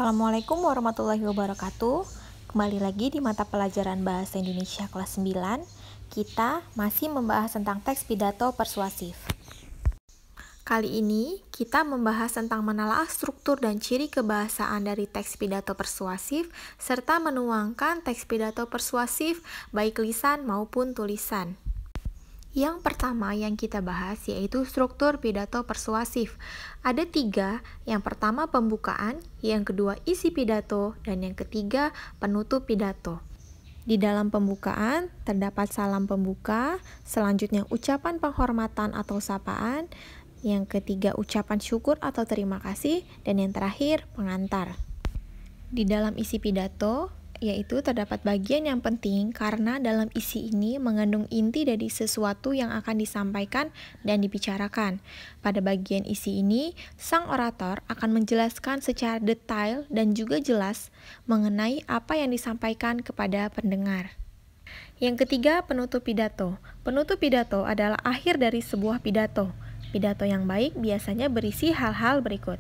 Assalamualaikum warahmatullahi wabarakatuh. Kembali lagi di mata pelajaran Bahasa Indonesia kelas 9. Kita masih membahas tentang teks pidato persuasif. Kali ini kita membahas tentang menelaah struktur dan ciri kebahasaan dari teks pidato persuasif serta menuangkan teks pidato persuasif baik lisan maupun tulisan. Yang pertama yang kita bahas yaitu struktur pidato persuasif. Ada 3, yang pertama pembukaan, yang kedua isi pidato, dan yang ketiga penutup pidato. Di dalam pembukaan terdapat salam pembuka, selanjutnya ucapan penghormatan atau sapaan, yang ketiga ucapan syukur atau terima kasih, dan yang terakhir pengantar. Di dalam isi pidato yaitu terdapat bagian yang penting karena dalam isi ini mengandung inti dari sesuatu yang akan disampaikan dan dibicarakan. Pada bagian isi ini, sang orator akan menjelaskan secara detail dan juga jelas mengenai apa yang disampaikan kepada pendengar. Yang ketiga, penutup pidato. Penutup pidato adalah akhir dari sebuah pidato. Pidato yang baik biasanya berisi hal-hal berikut.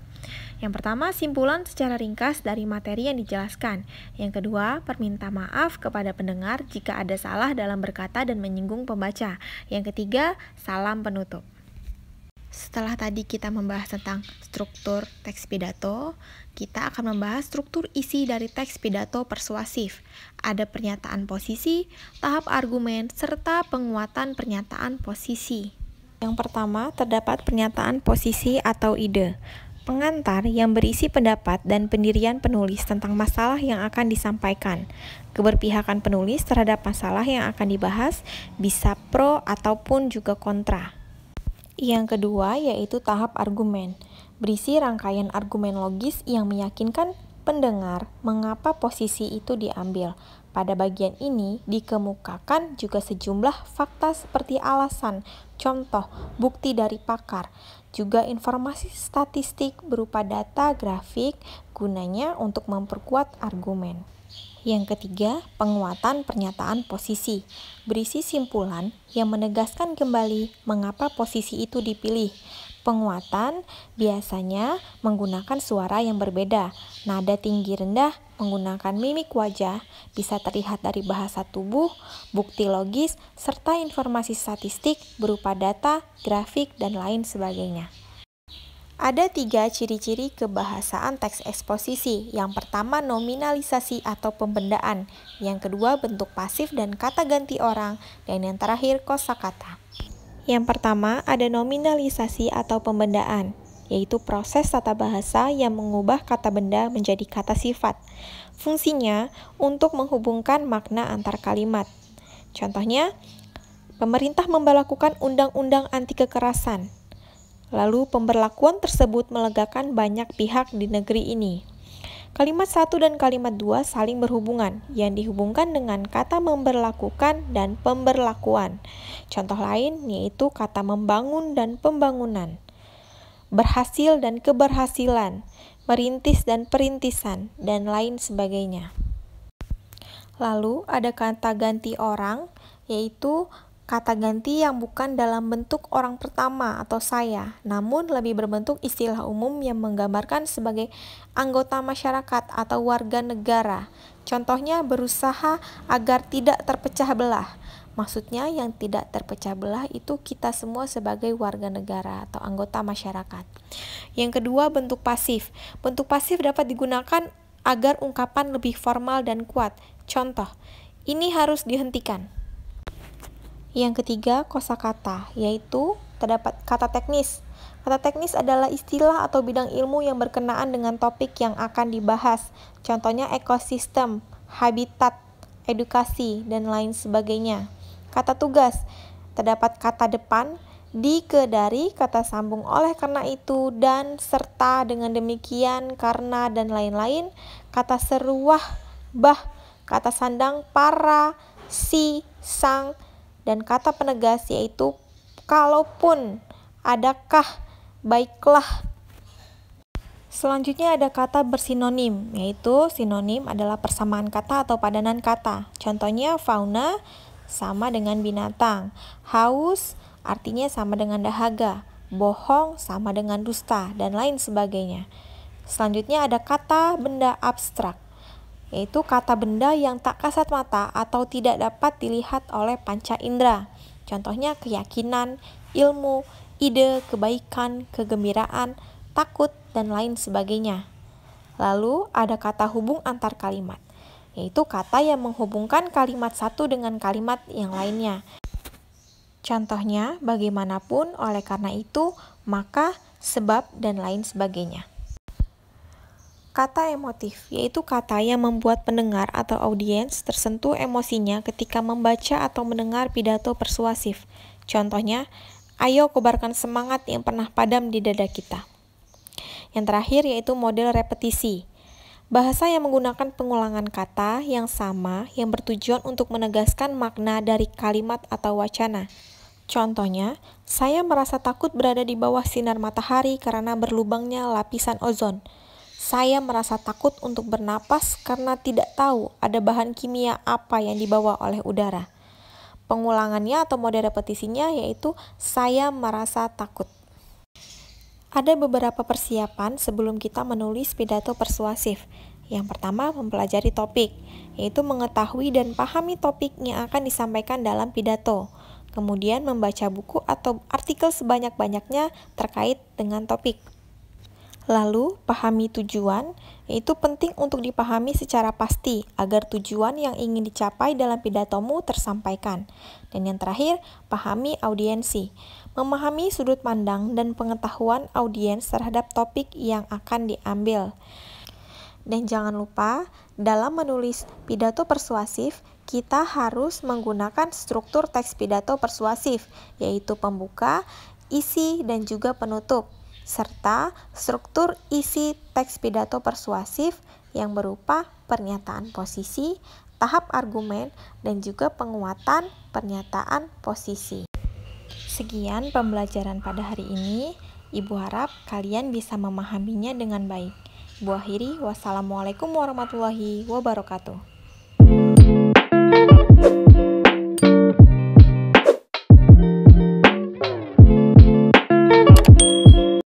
Yang pertama, simpulan secara ringkas dari materi yang dijelaskan. Yang kedua, perminta maaf kepada pendengar jika ada salah dalam berkata dan menyinggung pembaca. Yang ketiga, salam penutup. Setelah tadi kita membahas tentang struktur teks pidato, kita akan membahas struktur isi dari teks pidato persuasif. Ada pernyataan posisi, tahap argumen, serta penguatan pernyataan posisi. Yang pertama, terdapat pernyataan posisi atau ide. Pengantar yang berisi pendapat dan pendirian penulis tentang masalah yang akan disampaikan. Keberpihakan penulis terhadap masalah yang akan dibahas bisa pro ataupun juga kontra. Yang kedua yaitu tahap argumen. Berisi rangkaian argumen logis yang meyakinkan pendengar mengapa posisi itu diambil. Pada bagian ini dikemukakan juga sejumlah fakta seperti alasan, contoh, bukti dari pakar, juga informasi statistik berupa data grafik gunanya untuk memperkuat argumen. Yang ketiga, penguatan pernyataan posisi. Berisi simpulan yang menegaskan kembali mengapa posisi itu dipilih. Penguatan biasanya menggunakan suara yang berbeda, nada tinggi rendah, menggunakan mimik wajah, bisa terlihat dari bahasa tubuh, bukti logis, serta informasi statistik berupa data, grafik, dan lain sebagainya. Ada 3 ciri-ciri kebahasaan teks eksposisi. Yang pertama, nominalisasi atau pembendaan. Yang kedua, bentuk pasif dan kata ganti orang. Dan yang terakhir, kosakata. Yang pertama, ada nominalisasi atau pembendaan, yaitu proses tata bahasa yang mengubah kata benda menjadi kata sifat. Fungsinya untuk menghubungkan makna antar kalimat. Contohnya, pemerintah memberlakukan undang-undang anti kekerasan. Lalu pemberlakuan tersebut melegakan banyak pihak di negeri ini. Kalimat 1 dan kalimat 2 saling berhubungan, yang dihubungkan dengan kata memberlakukan dan pemberlakuan. Contoh lain yaitu kata membangun dan pembangunan, berhasil dan keberhasilan, merintis dan perintisan, dan lain sebagainya. Lalu ada kata ganti orang, yaitu kata ganti yang bukan dalam bentuk orang pertama atau saya, namun lebih berbentuk istilah umum yang menggambarkan sebagai anggota masyarakat atau warga negara. Contohnya berusaha agar tidak terpecah belah. Maksudnya yang tidak terpecah belah itu kita semua sebagai warga negara atau anggota masyarakat. Yang kedua, bentuk pasif. Bentuk pasif dapat digunakan agar ungkapan lebih formal dan kuat. Contoh, ini harus dihentikan. Yang ketiga, kosakata, yaitu terdapat kata teknis. Kata teknis adalah istilah atau bidang ilmu yang berkenaan dengan topik yang akan dibahas. Contohnya ekosistem, habitat, edukasi, dan lain sebagainya. Kata tugas, terdapat kata depan, di, ke, dari, kata sambung oleh, karena itu, dan, serta, dengan demikian, karena, dan lain-lain. Kata seruah, bah, kata sandang, para, si, sang, dan kata penegas yaitu kalaupun, adakah, baiklah. Selanjutnya ada kata bersinonim, yaitu sinonim adalah persamaan kata atau padanan kata. Contohnya fauna sama dengan binatang, haus artinya sama dengan dahaga, bohong sama dengan dusta, dan lain sebagainya. Selanjutnya ada kata benda abstrak, yaitu kata benda yang tak kasat mata atau tidak dapat dilihat oleh panca indera. Contohnya keyakinan, ilmu, ide, kebaikan, kegembiraan, takut, dan lain sebagainya. Lalu ada kata hubung antar kalimat, yaitu kata yang menghubungkan kalimat satu dengan kalimat yang lainnya. Contohnya bagaimanapun, oleh karena itu, maka, sebab, dan lain sebagainya. Kata emotif, yaitu kata yang membuat pendengar atau audiens tersentuh emosinya ketika membaca atau mendengar pidato persuasif. Contohnya, ayo kobarkan semangat yang pernah padam di dada kita. Yang terakhir yaitu model repetisi. Bahasa yang menggunakan pengulangan kata yang sama yang bertujuan untuk menegaskan makna dari kalimat atau wacana. Contohnya, saya merasa takut berada di bawah sinar matahari karena berlubangnya lapisan ozon. Saya merasa takut untuk bernapas karena tidak tahu ada bahan kimia apa yang dibawa oleh udara. Pengulangannya atau mode repetisinya yaitu saya merasa takut. Ada beberapa persiapan sebelum kita menulis pidato persuasif. Yang pertama, mempelajari topik, yaitu mengetahui dan pahami topik yang akan disampaikan dalam pidato. Kemudian membaca buku atau artikel sebanyak-banyaknya terkait dengan topik. Lalu, pahami tujuan, yaitu penting untuk dipahami secara pasti agar tujuan yang ingin dicapai dalam pidatomu tersampaikan. Dan yang terakhir, pahami audiensi, memahami sudut pandang dan pengetahuan audiens terhadap topik yang akan diambil. Dan jangan lupa, dalam menulis pidato persuasif, kita harus menggunakan struktur teks pidato persuasif, yaitu pembuka, isi, dan juga penutup, serta struktur isi teks pidato persuasif yang berupa pernyataan posisi, tahap argumen, dan juga penguatan pernyataan posisi. Sekian pembelajaran pada hari ini. Ibu harap kalian bisa memahaminya dengan baik. Ibu akhiri, wassalamualaikum warahmatullahi wabarakatuh.